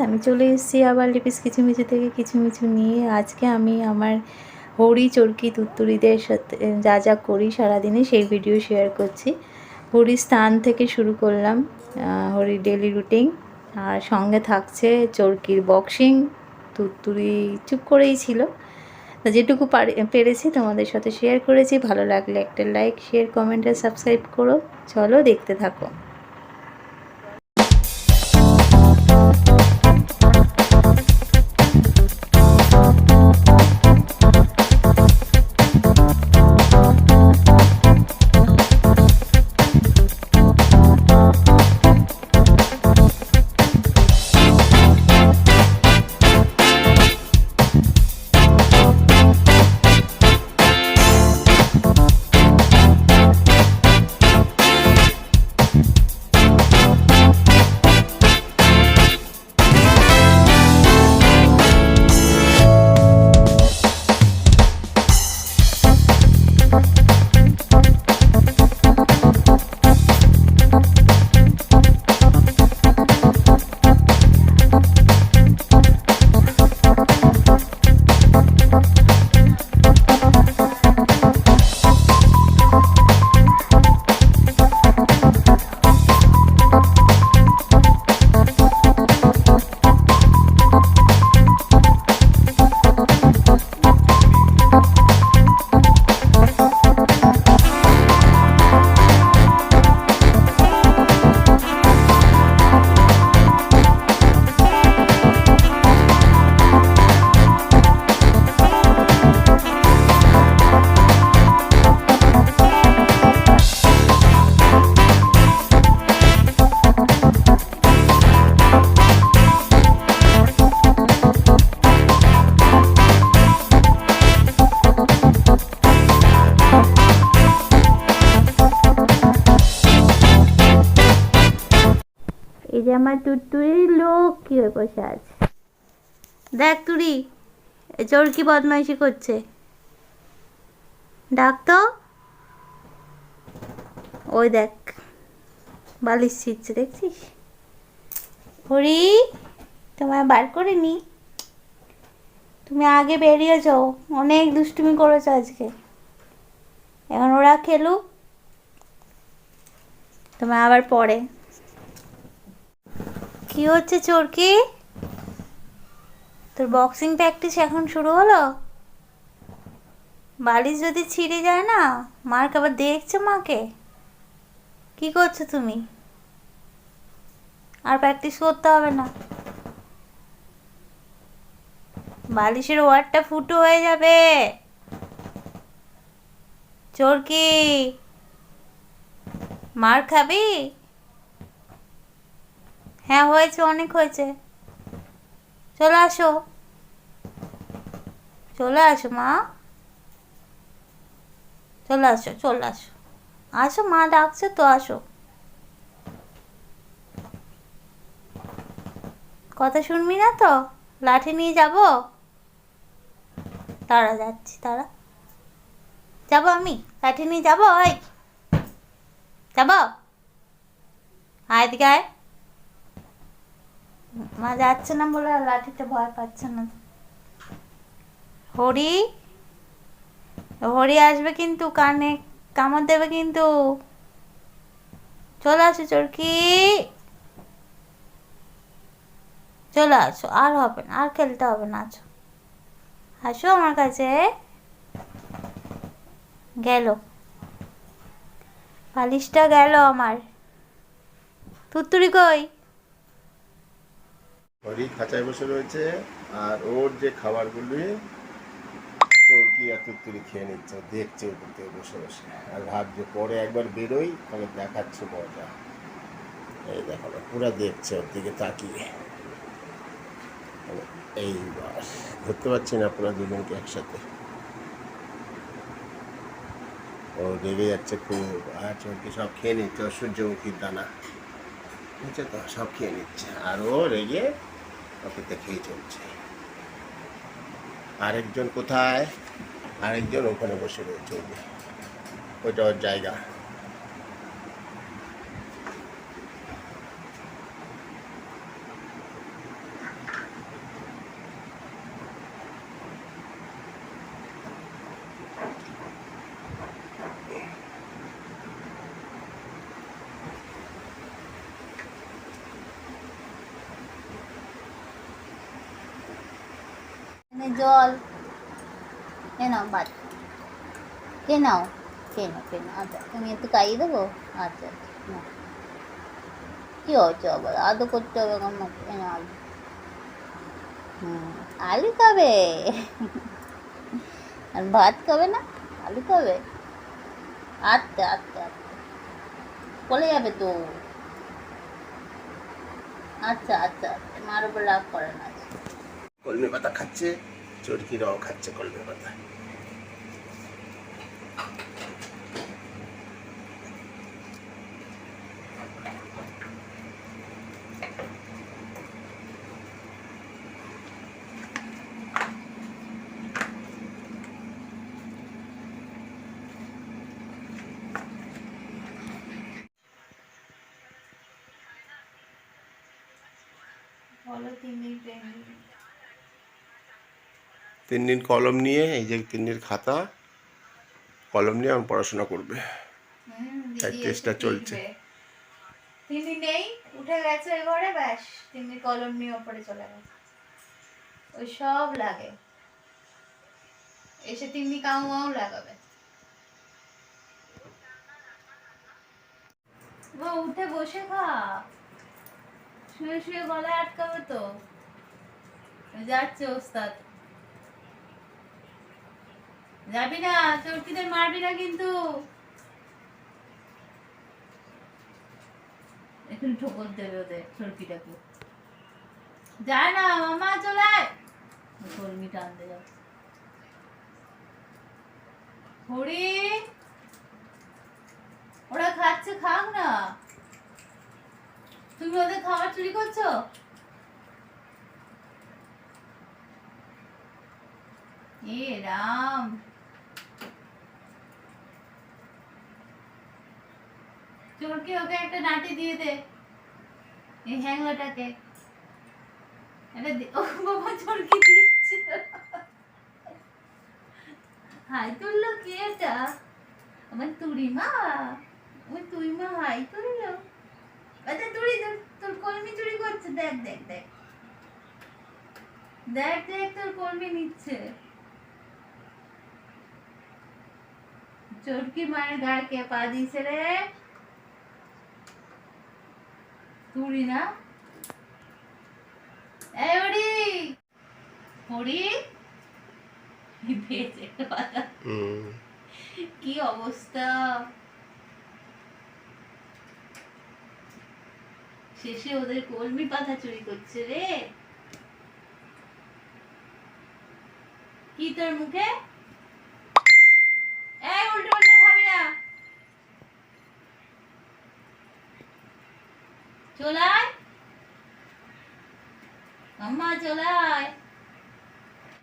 আমি চলে এসেছি আবার লিপিস কিচুমিচু থেকে কিচুমিচু নিয়ে। আজকে আমি আমার হরি চরকি তুত্তুরিদের সাথে যা যা করি সারাদিনে সেই ভিডিও শেয়ার করছি। হরির স্থান থেকে শুরু করলাম, হরির ডেলি রুটিন, আর সঙ্গে থাকছে চরকির বক্সিং। তুত্তুরি চুপ করেই ছিল, যেটুকু পেরেছি তোমাদের সাথে শেয়ার করেছি। ভালো লাগলে একটা লাইক, শেয়ার, কমেন্ট আর সাবস্ক্রাইব করো। চলো দেখতে থাকো। এই যে আমার টুটুরির লোক কি হয়ে বসে আছে, দেখ তুরি চরকি বদমাইশি করছে। ডাক তো, ওই দেখ বালিশ ছিটছে, দেখছিস? হরি, তোমায় বার করে নি, তুমি আগে বেরিয়েছ, অনেক দুষ্টুমি করেছো আজকে। এখন ওরা খেলুক, তোমায় আবার পরে। কি হচ্ছে চরকি, তোর বক্সিং প্র্যাকটিস এখন শুরু হলো? বালিশ যদি ছিঁড়ে যায় না, মার আবার দেখছো মাকে? কি করছো তুমি? আর প্র্যাকটিস করতে হবে না, বালিশের ওয়ারটা ফুটো হয়ে যাবে। চরকি, মার খাবি? হ্যাঁ হয়েছে, অনেক হয়েছে, চলে আসো, চলে আসো মা, চলে আসো, চলে আসো, আসো, মা ডাকছে তো, আসো। কথা শুনবি না তো? লাঠি নিয়ে যাব? তারা যাচ্ছি, তারা যাবো, আমি লাঠি নিয়ে যাবো, ওই যাবো, আয় দিকে আয়। মা যাচ্ছে না বলে লাঠিতে ভয় পাচ্ছে না। হরি, হরি আসবে কিন্তু, কানে কামড় দেবে কিন্তু। চলে আসো চরকি, চলে আসো, আর হবে না, আর খেলতে হবে না, আসো, আসো আমার কাছে। গেল বালিশটা, গেল আমার। তুত্তুরি কই? হরি খাঁচায় বসে রয়েছে, আর ওর যে খাবারগুলি চরকি আর তুত্তুরি খেয়ে নিচ্ছে, দেখছে উপর থেকে বসে বসে, আর ভাবছে পরে একবার বেরোই তবে দেখাচ্ছে মজা। এই দেখো পুরা দেখছে ওর দিকে তাকিয়ে। এইবার ধরতে পারছি না আপনারা দুজনকে একসাথে। ও রেগে যাচ্ছে খুব, আর চরকি সব খেয়ে নিচ্ছে, ওর সূর্যমুখীর দানা নিচ্ছে তো সব খেয়ে নিচ্ছে, আর ও রেগে ওকে খেয়ে চলছে। আরেকজন কোথায়? আরেকজন ওখানে বসে রয়েছে, ওইটা ওর জায়গা। জল এ নাও, ভাত কে নাও, কে নাও। আচ্ছা তুমি একটু খাইয়ে দেবো। আচ্ছা আচ্ছা নাও। কি হচ্ছে আবার আদৌ করতে হবে এখন নাকি? এ নাও আলু। আলু খাবে আর ভাত খাবে না, আলু খাবে। আচ্ছা আচ্ছা আচ্ছা বলে যাবে তো। আচ্ছা আচ্ছা আচ্ছা মার উপর রাগ করে না। কলমি পাতা খাচ্ছে, চরকি রং খাচ্ছে কলমি পাতা। বলো 3 দিন ট্রেনিং। 3 দিন কলম নিয়ে, এই যে 3 দিন খাতা কলম নিয়ে এখন পড়াশোনা করবে। দিদি এসে টেস্টটা চলছে। পিটবে। 3 দিন নেই, উঠে গেছে ঘরে, ব্যাস 3 দিন কলম নিয়ে ওপরে চলে গেছে। ওই সব লাগে, এসে 3 দিন কাউ মাউ লাগাবে। ও উঠে বসে খা, শুয়ে শুয়ে গলায় আটকাবে তো। যাচ্ছে ওস্তাদ। যাবি না, চরকিদের মারবি না কিন্তু। এখন ঠোকর দেবে ওদের চরকিটাকে। যায় না মামা, চলায় কর্মী টানতে যাও। হরি, ওরা খাচ্ছে, খাক না। তুমি ওদের খাবার চুরি করছো। এ রাম, চোরকে ওকে একটা নাটি দিয়ে দে, এই হ্যাংলাটাকে। ও বাবা, চোরকি দিচ্ছে। হাই তুললো কে এটা? আমার তুরি মা, আমার তুই মা হাই তুললো। আচ্ছা তুরি, তোর কলমি চুরি করছে, দেখ দেখ দেখ দেখ দেখ, তোর কলমি নিচ্ছে। চোরকি মায়ের গায়ে কে পা দিয়েছে রে? তুরি না? এই হরি, হরি পেয়েছে একটা পাতা। কি অবস্থা, শেষে ওদের কলমি পাতা চুরি করছে রে। কি তোর মুখে? এই উল্টে উল্টে খাবি না, চলায় মাম্মা চলায়।